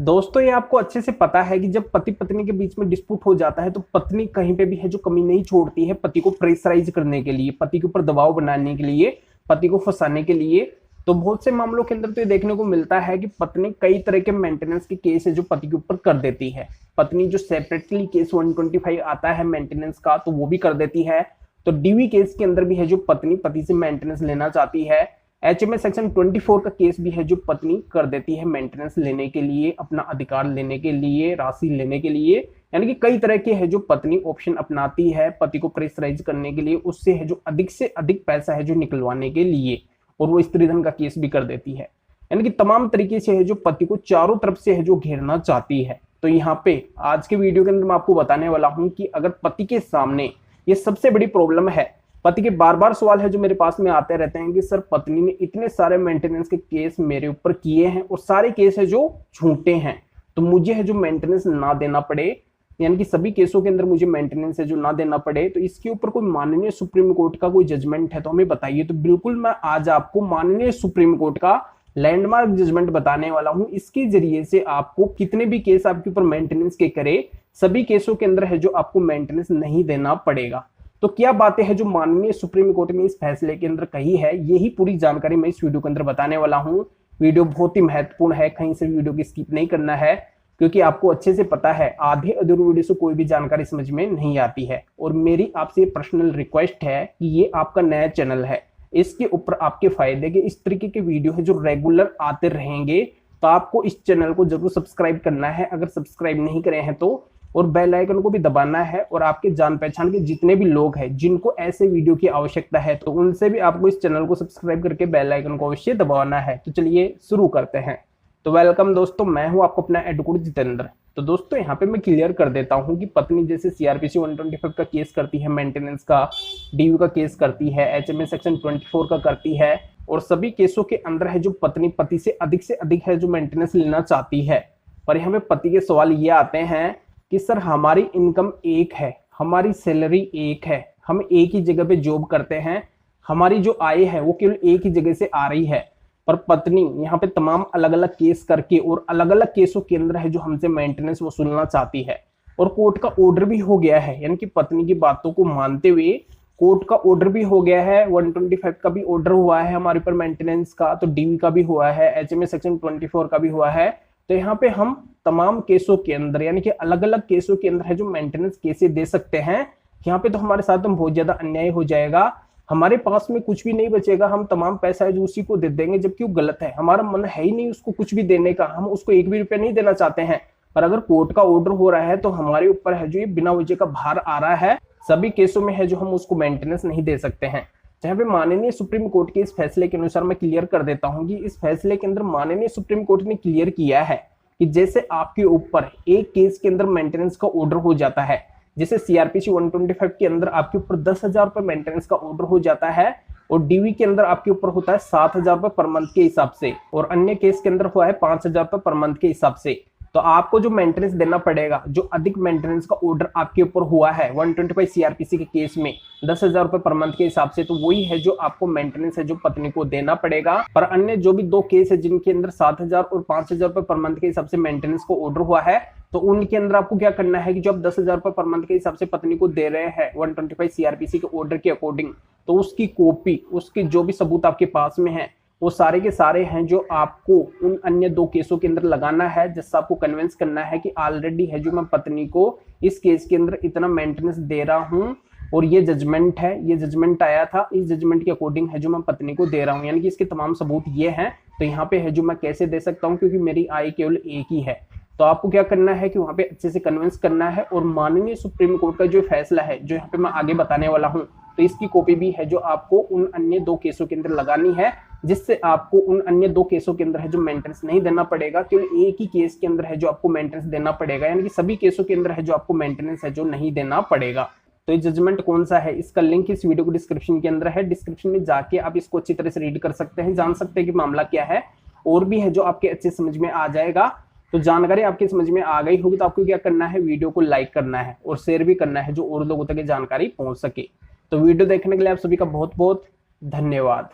दोस्तों ये आपको अच्छे से पता है कि जब पति पत्नी के बीच में डिस्प्यूट हो जाता है तो पत्नी कहीं पे भी है जो कमी नहीं छोड़ती है पति को प्रेशराइज करने के लिए, पति के ऊपर दबाव बनाने के लिए, पति को फंसाने के लिए। तो बहुत से मामलों के अंदर तो ये देखने को मिलता है कि पत्नी कई तरह के मेंटेनेंस के केस है जो पति के ऊपर कर देती है। पत्नी जो सेपरेटली केस 125 आता है मेंटेनेंस का तो वो भी कर देती है। तो डीवी केस के अंदर भी है जो पत्नी पति से मेंटेनेंस लेना चाहती है। एचएमए सेक्शन 24 का केस भी है जो पत्नी कर देती है मेंटेनेंस लेने के लिए, अपना अधिकार लेने के लिए, राशि लेने के लिए। यानी कि कई तरह के है जो पत्नी ऑप्शन अपनाती है पति को प्रेशराइज करने के लिए, उससे है जो अधिक से अधिक पैसा है जो निकलवाने के लिए, और वो स्त्रीधन का केस भी कर देती है। यानी कि तमाम तरीके से है जो पति को चारों तरफ से है जो घेरना चाहती है। तो यहाँ पे आज के वीडियो के अंदर मैं आपको बताने वाला हूँ कि अगर पति के सामने ये सबसे बड़ी प्रॉब्लम है, पति के बार बार सवाल है जो मेरे पास में आते रहते हैं कि सर पत्नी ने इतने सारे मेंटेनेंस के केस मेरे ऊपर किए हैं और सारे केस है जो झूठे हैं, तो मुझे है जो मेंटेनेंस ना देना पड़े, यानी कि सभी केसों के अंदर मुझे मेंटेनेंस है जो ना देना पड़े। तो इसके ऊपर कोई माननीय सुप्रीम कोर्ट का कोई जजमेंट है तो हमें बताइए। तो बिल्कुल मैं आज आपको माननीय सुप्रीम कोर्ट का लैंडमार्क जजमेंट बताने वाला हूं। इसके जरिए से आपको कितने भी केस आपके ऊपर मेंटेनेंस के करे, सभी केसों के अंदर है जो आपको मेंटेनेंस नहीं देना पड़ेगा। तो क्या बातें हैं जो माननीय सुप्रीम कोर्ट ने इस फैसले के अंदर कही है, यही पूरी जानकारी मैं इस वीडियो के अंदर बताने वाला हूं। वीडियो बहुत ही महत्वपूर्ण है, कहीं से वीडियो की स्किप नहीं करना है, क्योंकि आपको अच्छे से पता है आधे अधूरी वीडियो से कोई भी जानकारी समझ में नहीं आती है। और मेरी आपसे पर्सनल रिक्वेस्ट है कि ये आपका नया चैनल है, इसके ऊपर आपके फायदे के इस तरीके के वीडियो है जो रेगुलर आते रहेंगे। तो आपको इस चैनल को जरूर सब्सक्राइब करना है, अगर सब्सक्राइब नहीं करे हैं तो, और बेल आइकन को भी दबाना है। और आपके जान पहचान के जितने भी लोग हैं जिनको ऐसे वीडियो की आवश्यकता है तो उनसे भी आपको इस चैनल को सब्सक्राइब करके बेल आइकन को अवश्य दबाना है। तो चलिए शुरू करते हैं। तो वेलकम दोस्तों, मैं हूं आपको अपना एडवोकेट जितेंद्र। तो दोस्तों यहाँ पे मैं क्लियर कर देता हूं कि पत्नी जैसे सीआरपीसी 125 का केस करती है मेंटेनेंस का, डीयू का केस करती है, एचएमए सेक्शन 24 का करती है, और सभी केसों के अंदर है जो पत्नी पति से अधिक है जो मेंटेनेंस लेना चाहती है। पर यहाँ पे पति के सवाल ये आते हैं कि सर हमारी इनकम एक है, हमारी सैलरी एक है, हम एक ही जगह पे जॉब करते हैं, हमारी जो आय है वो केवल एक ही जगह से आ रही है, पर पत्नी यहाँ पे तमाम अलग अलग केस करके और अलग अलग केसों के अंदर है जो हमसे मेंटेनेंस वसूलना चाहती है। और कोर्ट का ऑर्डर भी हो गया है, यानी कि पत्नी की बातों को मानते हुए कोर्ट का ऑर्डर भी हो गया है। 125 का भी ऑर्डर हुआ है हमारे ऊपर मेंटेनेंस का, तो डीवी का भी हुआ है, एचएमए सेक्शन 24 का भी हुआ है। तो यहाँ पे हम तमाम केसों के अंदर यानी कि अलग अलग केसों के अंदर है जो मेंटेनेंस केसेस दे सकते हैं। यहाँ पे तो हमारे साथ में बहुत ज्यादा अन्याय हो जाएगा, हमारे पास में कुछ भी नहीं बचेगा, हम तमाम पैसा है जो उसी को दे देंगे, जबकि वो गलत है। हमारा मन है ही नहीं उसको कुछ भी देने का, हम उसको एक भी रुपया नहीं देना चाहते हैं। पर अगर कोर्ट का ऑर्डर हो रहा है तो हमारे ऊपर है जो ये बिना वजह का भार आ रहा है, सभी केसों में है जो हम उसको मेंटेनेंस नहीं दे सकते हैं। जहाँ पे माननीय सुप्रीम कोर्ट के इस फैसले के अनुसार मैं क्लियर कर देता हूँ कि इस फैसले के अंदर माननीय सुप्रीम कोर्ट ने क्लियर किया है कि जैसे आपके ऊपर एक केस के अंदर मेंटेनेंस का ऑर्डर हो जाता है, जैसे सीआरपीसी 125 के अंदर आपके ऊपर 10,000 रुपए मेंटेनेंस का ऑर्डर हो जाता है, और डीवी के अंदर आपके ऊपर होता है 7,000 रुपए पर मंथ के हिसाब से, और अन्य केस के अंदर हुआ है 5,000 रुपए पर मंथ के हिसाब से। तो आपको जो मेंटेनेंस देना पड़ेगा, जो अधिक मेंटेनेंस का ऑर्डर आपके ऊपर हुआ है 125 सीआरपीसी के केस में 10,000 रुपए पर मंथ के हिसाब से, तो वही है जो आपको मेंटेनेंस है जो पत्नी को देना पड़ेगा। पर अन्य जो भी दो केस है जिनके अंदर 7,000 और 5,000 रुपए पर मंथ के हिसाब से मेंटेनेंस को ऑर्डर हुआ है, तो उनके अंदर आपको क्या करना है कि जो आप 10,000 रुपए पर मंथ के हिसाब से पत्नी को दे रहे हैं 125 सीआरपीसी के ऑर्डर के अकॉर्डिंग, तो उसकी कॉपी, उसके जो भी सबूत आपके पास में है वो सारे के सारे हैं जो आपको उन अन्य दो केसों के अंदर लगाना है, जिससे आपको कन्विंस करना है कि ऑलरेडी है जो मैं पत्नी को इस केस के अंदर इतना मेंटेनेंस दे रहा हूं, और ये जजमेंट है, ये जजमेंट आया था, इस जजमेंट के अकॉर्डिंग है जो मैं पत्नी को दे रहा हूं, यानी कि इसके तमाम सबूत ये हैं। तो यहाँ पे है जो मैं कैसे दे सकता हूँ, क्योंकि मेरी आय केवल एक ही है। तो आपको क्या करना है कि वहां पे अच्छे से कन्विंस करना है, और माननीय सुप्रीम कोर्ट का जो फैसला है जो यहाँ पे मैं आगे बताने वाला हूँ, तो इसकी कॉपी भी है जो आपको उन अन्य दो केसों के अंदर लगानी है, जिससे आपको उन अन्य दो केसों के अंदर है जो मेंटेनेंस नहीं देना पड़ेगा, केवल एक ही केस के अंदर है जो आपको मेंटेनेंस देना पड़ेगा, यानी कि सभी केसों के अंदर है जो आपको मेंटेनेंस है जो नहीं देना पड़ेगा। तो ये जजमेंट कौन सा है, इसका लिंक इस वीडियो को डिस्क्रिप्शन के अंदर है, डिस्क्रिप्शन में जाके आप इसको अच्छी तरह से रीड कर सकते हैं, जान सकते हैं कि मामला क्या है, और भी है जो आपके अच्छे समझ में आ जाएगा। तो जानकारी आपकी समझ में आ गई होगी तो आपको क्या करना है, वीडियो को लाइक करना है और शेयर भी करना है जो और लोगों तक ये जानकारी पहुंच सके। तो वीडियो देखने के लिए आप सभी का बहुत बहुत धन्यवाद।